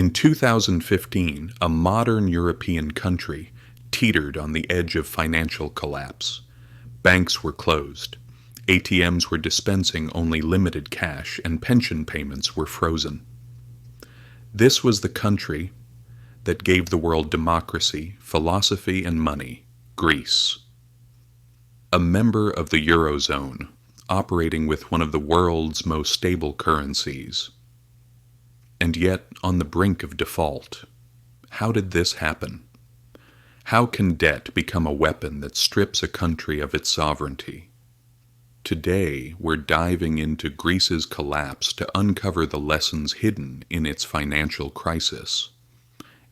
In 2015, a modern European country teetered on the edge of financial collapse. Banks were closed, ATMs were dispensing only limited cash, and pension payments were frozen. This was the country that gave the world democracy, philosophy, and money, Greece. A member of the Eurozone, operating with one of the world's most stable currencies. And yet on the brink of default. How did this happen? How can debt become a weapon that strips a country of its sovereignty? Today, we're diving into Greece's collapse to uncover the lessons hidden in its financial crisis,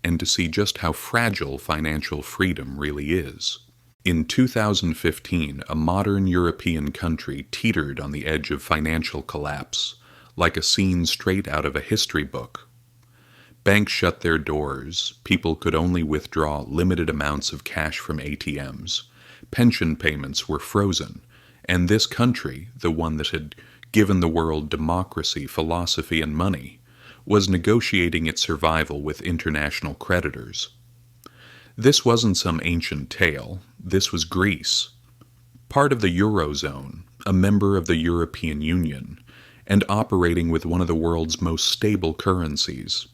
and to see just how fragile financial freedom really is. In 2015, a modern European country teetered on the edge of financial collapse, like a scene straight out of a history book. Banks shut their doors, people could only withdraw limited amounts of cash from ATMs, pension payments were frozen, and this country, the one that had given the world democracy, philosophy, and money, was negotiating its survival with international creditors. This wasn't some ancient tale, this was Greece, part of the Eurozone, a member of the European Union, and operating with one of the world's most stable currencies.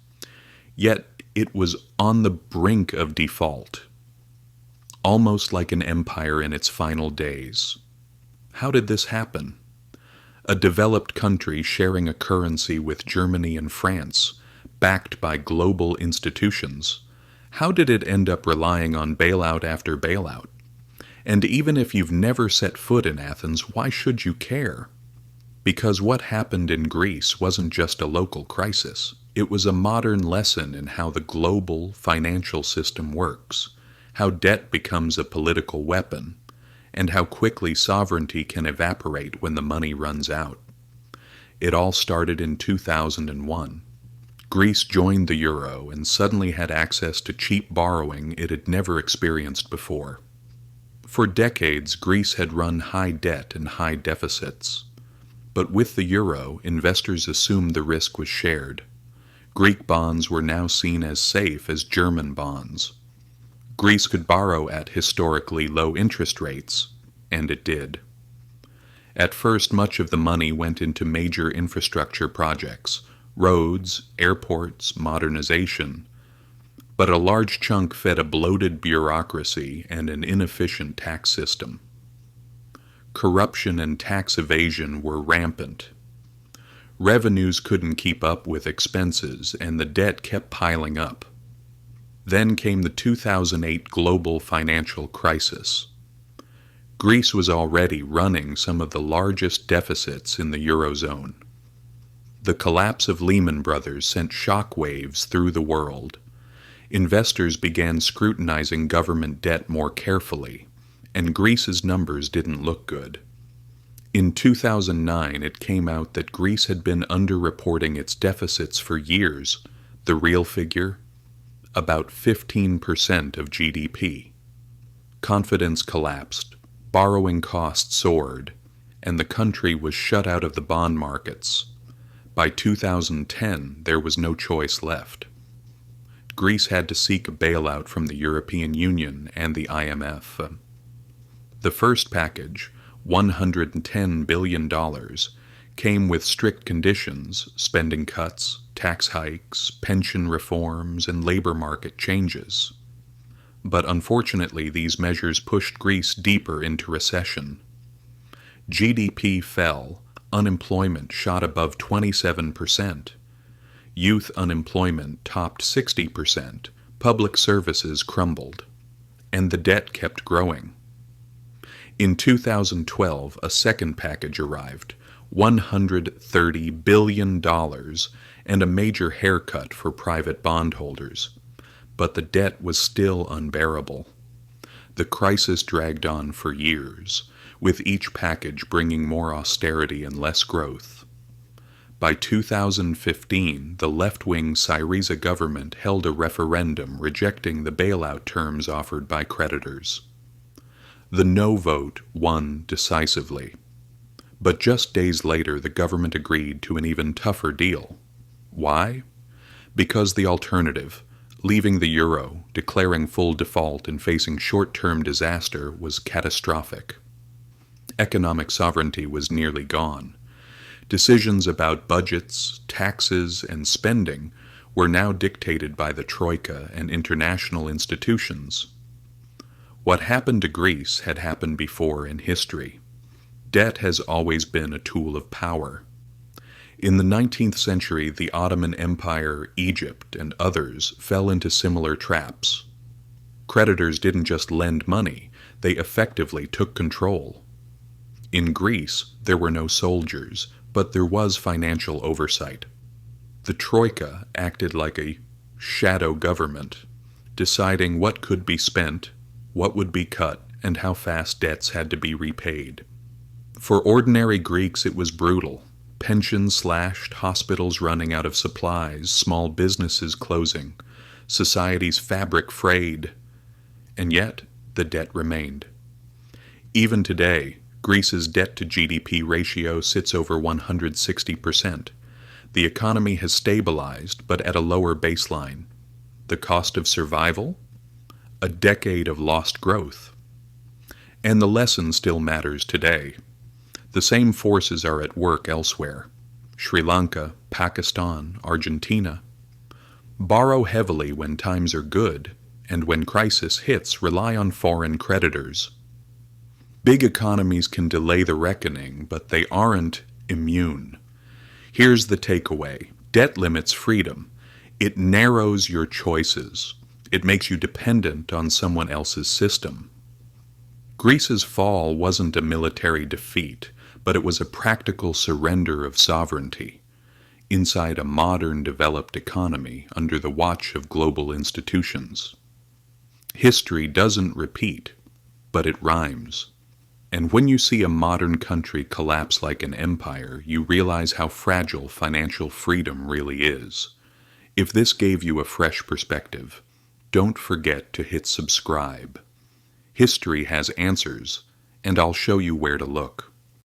Yet it was on the brink of default, almost like an empire in its final days. How did this happen? A developed country sharing a currency with Germany and France, backed by global institutions, how did it end up relying on bailout after bailout? And even if you've never set foot in Athens, why should you care? Because what happened in Greece wasn't just a local crisis. It was a modern lesson in how the global financial system works, how debt becomes a political weapon, and how quickly sovereignty can evaporate when the money runs out. It all started in 2001. Greece joined the euro and suddenly had access to cheap borrowing it had never experienced before. For decades, Greece had run high debt and high deficits. But with the euro, investors assumed the risk was shared. Greek bonds were now seen as safe as German bonds. Greece could borrow at historically low interest rates, and it did. At first, much of the money went into major infrastructure projects, roads, airports, modernization, but a large chunk fed a bloated bureaucracy and an inefficient tax system. Corruption and tax evasion were rampant. Revenues couldn't keep up with expenses, and the debt kept piling up. Then came the 2008 global financial crisis. Greece was already running some of the largest deficits in the Eurozone. The collapse of Lehman Brothers sent shock waves through the world. Investors began scrutinizing government debt more carefully, and Greece's numbers didn't look good. In 2009, it came out that Greece had been underreporting its deficits for years. The real figure? About 15% of GDP. Confidence collapsed, borrowing costs soared, and the country was shut out of the bond markets. By 2010, there was no choice left. Greece had to seek a bailout from the European Union and the IMF. The first package, $110 billion, came with strict conditions, spending cuts, tax hikes, pension reforms, and labor market changes. But unfortunately, these measures pushed Greece deeper into recession. GDP fell, unemployment shot above 27%. Youth unemployment topped 60%, public services crumbled, and the debt kept growing. In 2012, a second package arrived, $130 billion, and a major haircut for private bondholders. But the debt was still unbearable. The crisis dragged on for years, with each package bringing more austerity and less growth. By 2015, the left-wing Syriza government held a referendum rejecting the bailout terms offered by creditors. The no vote won decisively. But just days later, the government agreed to an even tougher deal. Why? Because the alternative, leaving the euro, declaring full default and facing short-term disaster, was catastrophic. Economic sovereignty was nearly gone. Decisions about budgets, taxes, and spending were now dictated by the Troika and international institutions. What happened to Greece had happened before in history. Debt has always been a tool of power. In the 19th century, the Ottoman Empire, Egypt, and others fell into similar traps. Creditors didn't just lend money, they effectively took control. In Greece, there were no soldiers, but there was financial oversight. The Troika acted like a shadow government, deciding what could be spent, what would be cut, and how fast debts had to be repaid. For ordinary Greeks, it was brutal. Pensions slashed, hospitals running out of supplies, small businesses closing, society's fabric frayed. And yet, the debt remained. Even today, Greece's debt-to-GDP ratio sits over 160%. The economy has stabilized, but at a lower baseline. The cost of survival? A decade of lost growth. And the lesson still matters today. The same forces are at work elsewhere. Sri Lanka, Pakistan, Argentina. Borrow heavily when times are good, and when crisis hits, rely on foreign creditors. Big economies can delay the reckoning, but they aren't immune. Here's the takeaway. Debt limits freedom. It narrows your choices. It makes you dependent on someone else's system. Greece's fall wasn't a military defeat, but it was a practical surrender of sovereignty inside a modern developed economy under the watch of global institutions. History doesn't repeat, but it rhymes. And when you see a modern country collapse like an empire, you realize how fragile financial freedom really is. If this gave you a fresh perspective, don't forget to hit subscribe. History has answers, and I'll show you where to look.